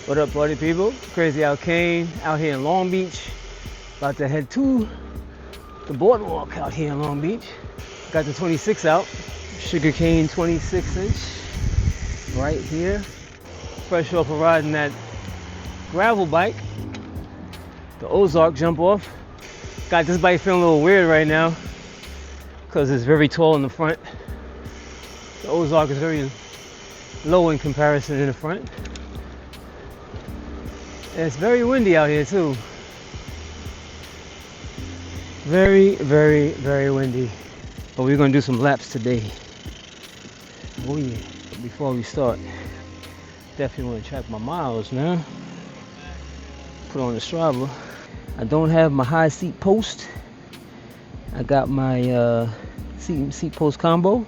What up, party people? Crazy Al Kane out here in Long Beach. About to head to the boardwalk out here in Long Beach. Got the 26 out. Sugarcane 26 inch. Right here. Fresh off of riding that gravel bike. The Ozark jump off. Got this bike feeling a little weird right now because it's very tall in the front. The Ozark is very low in comparison in the front. And it's very windy out here too. Very, very, very windy. But we're gonna do some laps today. Oh yeah. Before we start, definitely want to check my miles now. Put on the Strava. I don't have my high seat post. I got my seat post combo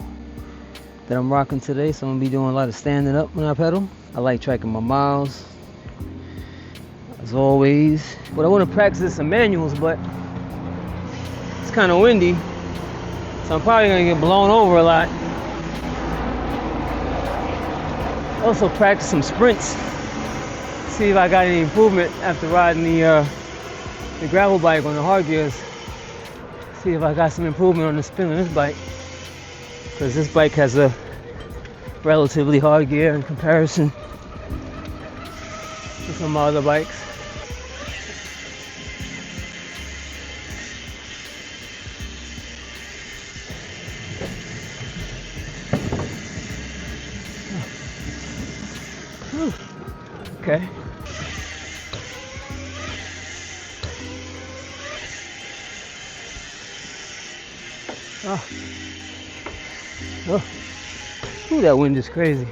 that I'm rocking today, so I'm gonna be doing a lot of standing up when I pedal. I like tracking my miles, as always. But I want to practice some manuals, but it's kind of windy, so I'm probably gonna get blown over a lot. Also practice some sprints. See if I got any improvement after riding the gravel bike on the hard gears. See if I got some improvement on the spin on this bike, because this bike has a relatively hard gear in comparison to some other bikes. Okay. Oh. Oh. Ooh, that wind is crazy.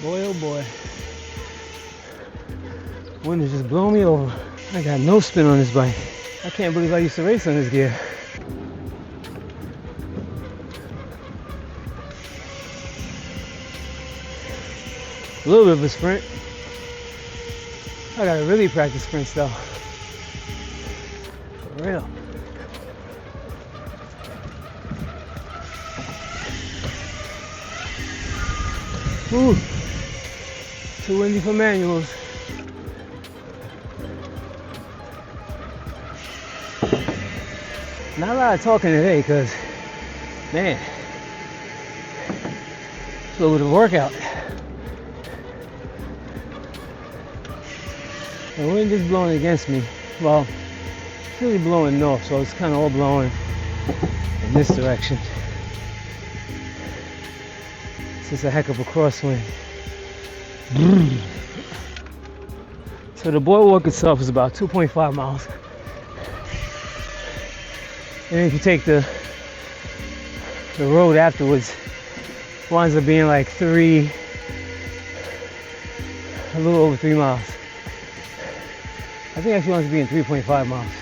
Boy, oh boy. Wind is just blowing me over. I got no spin on this bike. I can't believe I used to race on this gear. A little bit of a sprint. I gotta really practice sprints though. For real. Ooh. Too windy for manuals. Not a lot of talking today because, man, it's a little bit of a workout. The wind is blowing against me. Well, it's really blowing north, so it's kind of all blowing in this direction. It's just a heck of a crosswind. So the boardwalk itself is about 2.5 miles. And if you take the road afterwards, it winds up being like a little over 3 miles. I think actually winds up being 3.5 miles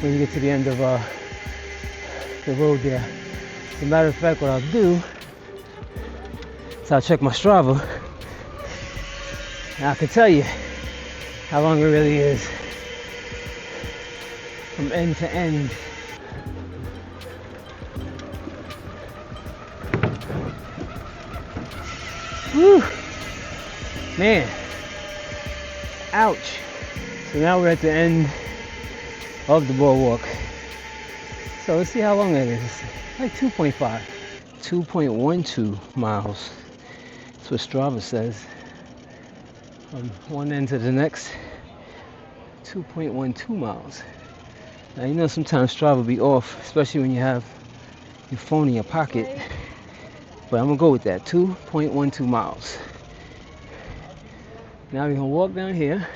when you get to the end of the road there. As a matter of fact, what I'll do is I'll check my Strava, and I can tell you how long it really is from end to end. Whew. Man, ouch. So now we're at the end of the boardwalk. So let's see how long that is. Like 2.5. 2.12 miles. That's what Strava says. From one end to the next, 2.12 miles. Now you know sometimes Strava be off, especially when you have your phone in your pocket. But I'm gonna go with that, 2.12 miles. Now we're gonna walk down here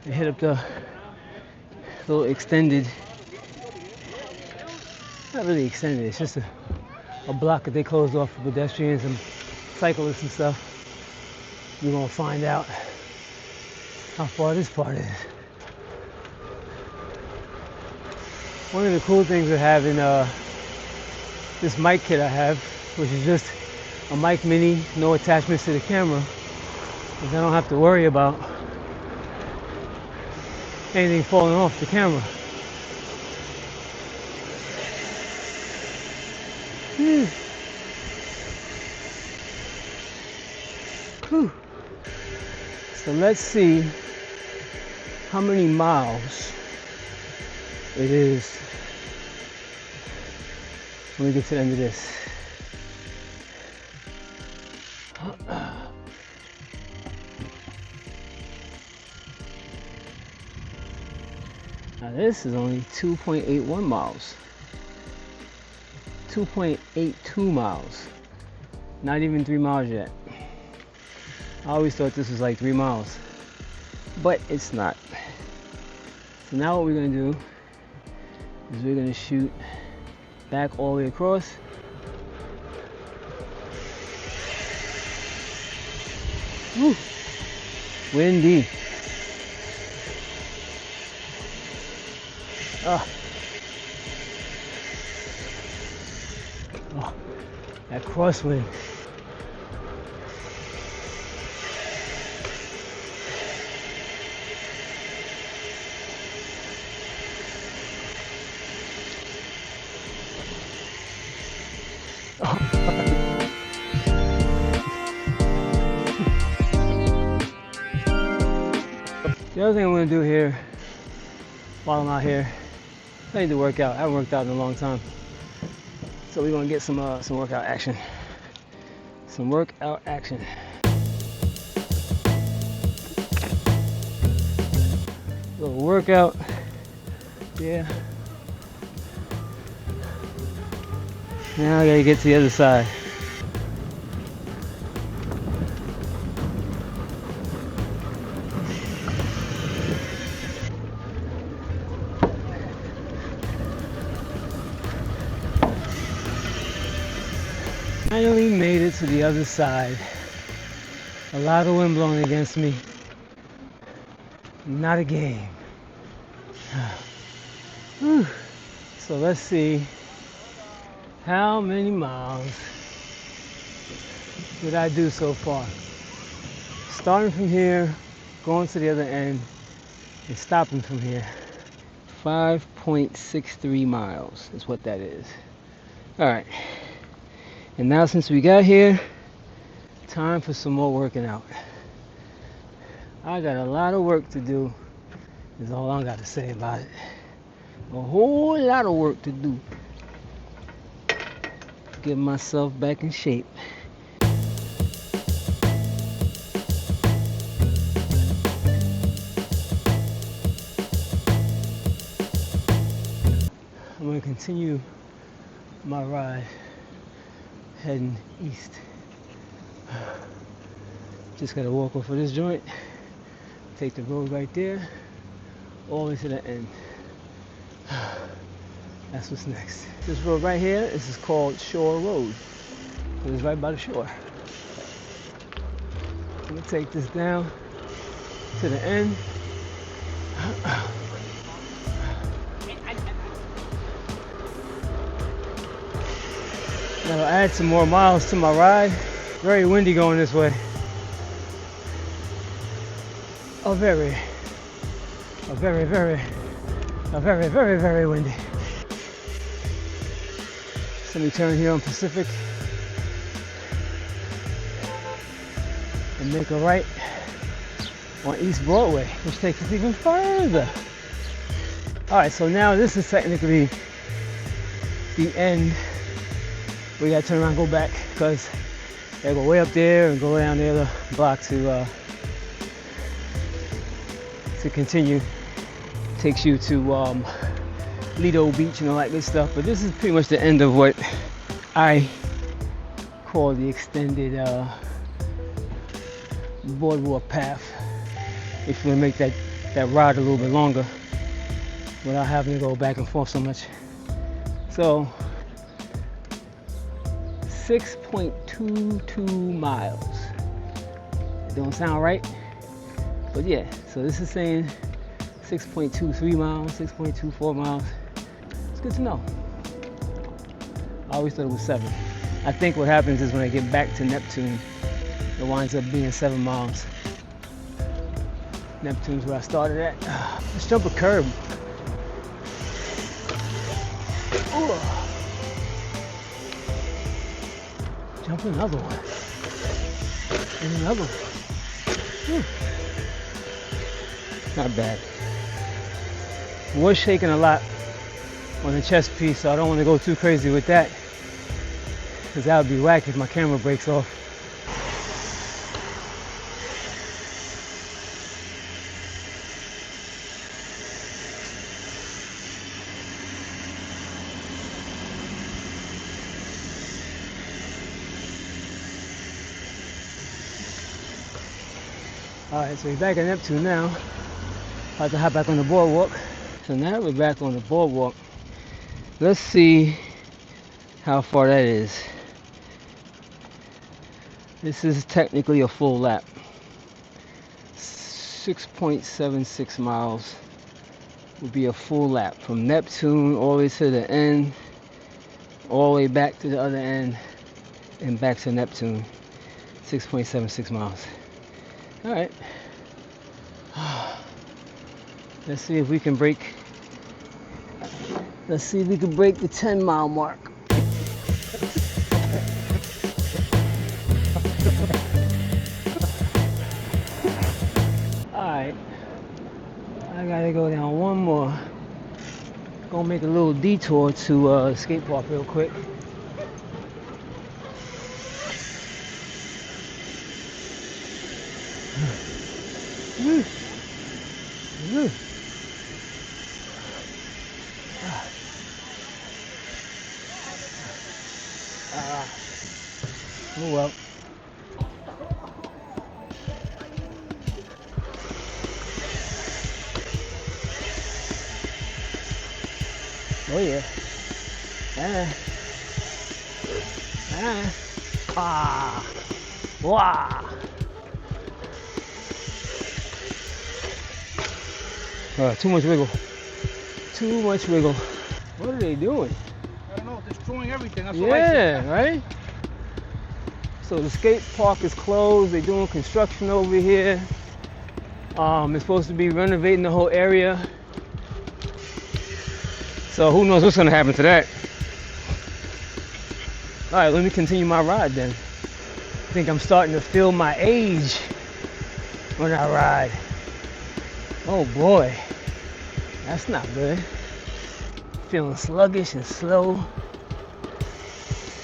and hit up the little extended, not really extended, it's just a block that they closed off for pedestrians and cyclists and stuff. You're gonna find out how far this part is. One of the cool things of having this mic kit I have, which is just a mic mini, no attachments to the camera, is I don't have to worry about anything falling off the camera. Whew. Whew. So let's see how many miles it is when we get to the end of this. Now this is only 2.81 miles. 2.82 miles. Not even 3 miles yet. I always thought this was like 3 miles, but it's not. So now what we're gonna do is we're gonna shoot back all the way across. Woo. Windy. Oh, that crosswind. The other thing I'm going to do here while I'm out here, I need to work out. I haven't worked out in a long time, so we're going to get some workout action. Some workout action. Little workout. Yeah. Now I gotta get to the other side. Finally made it to the other side. A lot of wind blowing against me. Not a game. Whew. So let's see how many miles did I do so far. Starting from here, going to the other end, and stopping from here. 5.63 miles is what that is. All right. And now since we got here, time for some more working out. I got a lot of work to do, is all I got to say about it. A whole lot of work to do to get myself back in shape. I'm going to continue my ride heading east. Just gotta walk off of this joint, take the road right there, all the way to the end. That's what's next. This road right here, this is called Shore Road. It's right by the shore. I'm gonna take this down to the end. That'll add some more miles to my ride. Very windy going this way. Very windy. So let me turn here on Pacific and make a right on East Broadway, which takes us even further. All right, so now this is technically the end. We gotta turn around and go back because they go way up there and go down the other block to continue. Takes you to Lido Beach and all that good stuff. But this is pretty much the end of what I call the extended boardwalk path. If you want to make that ride a little bit longer without having to go back and forth so much. So 6.22 miles. It don't sound right, but yeah. So this is saying 6.23 miles, 6.24 miles. It's good to know. I always thought it was 7. I think what happens is when I get back to Neptune, it winds up being 7 miles. Neptune's where I started at. Let's jump a curb. Ooh. Jump another one. And another one. Whew. Not bad. Was shaking a lot on the chest piece, so I don't want to go too crazy with that, because that would be whack if my camera breaks off. Alright, so we're back at Neptune now. About to hop back on the boardwalk. So now we're back on the boardwalk. Let's see how far that is. This is technically a full lap. 6.76 miles would be a full lap from Neptune all the way to the end, all the way back to the other end, and back to Neptune. 6.76 miles. All right. Let's see if we can break. Let's see if we can break the 10-mile mark. All right. I gotta go down one more. Gonna make a little detour to skate park real quick. Oh well. Oh yeah. Wow. Too much wiggle. Too much wiggle. What are they doing? I don't know, destroying everything. That's yeah, right? So the skate park is closed. They're doing construction over here. It's supposed to be renovating the whole area. So who knows what's gonna happen to that. All right, let me continue my ride then. I think I'm starting to feel my age when I ride. Oh boy, that's not good. Feeling sluggish and slow.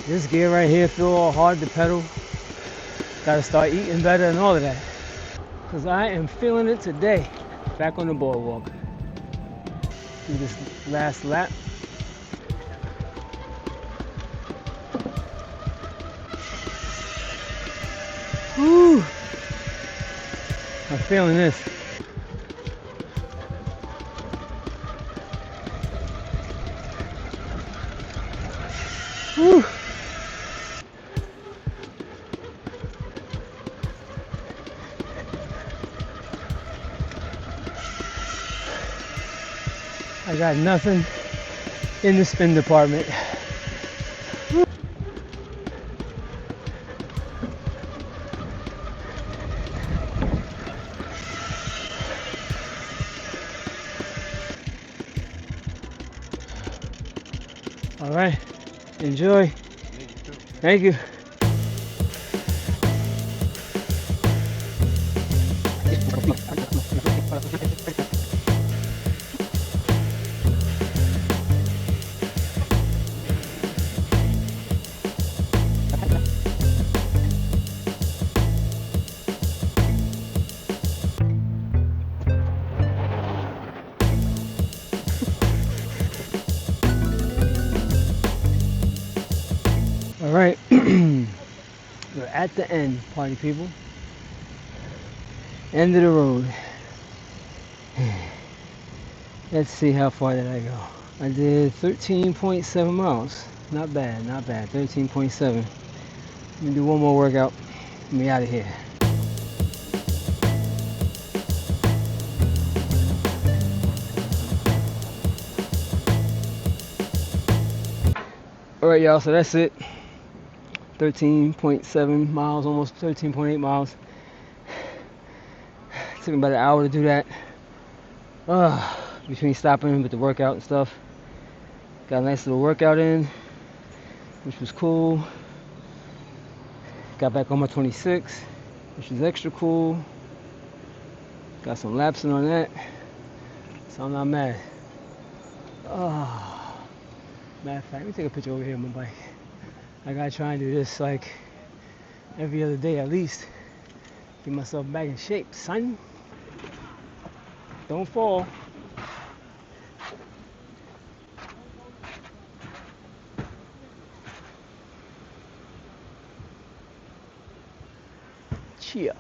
This gear right here feel all hard to pedal. Gotta start eating better and all of that. Cause I am feeling it today. Back on the boardwalk. Do this last lap. Woo! I'm feeling this. Woo! I got nothing in the spin department. All right, enjoy. Thank you. All right, we're at the end, party people. End of the road. Let's see how far did I go. I did 13.7 miles. Not bad, not bad. 13.7. Let me do one more workout and be out of here. All right, y'all, so that's it. 13.7 miles, almost 13.8 miles took me about an hour to do that. Between stopping with the workout and stuff. Got a nice little workout in, which was cool. Got back on my 26, which was extra cool. Got some laps in on that, so I'm not mad. Matter of fact, let me take a picture over here on my bike. I gotta try and do this like every other day at least. Get myself back in shape, son. Don't fall. Chill.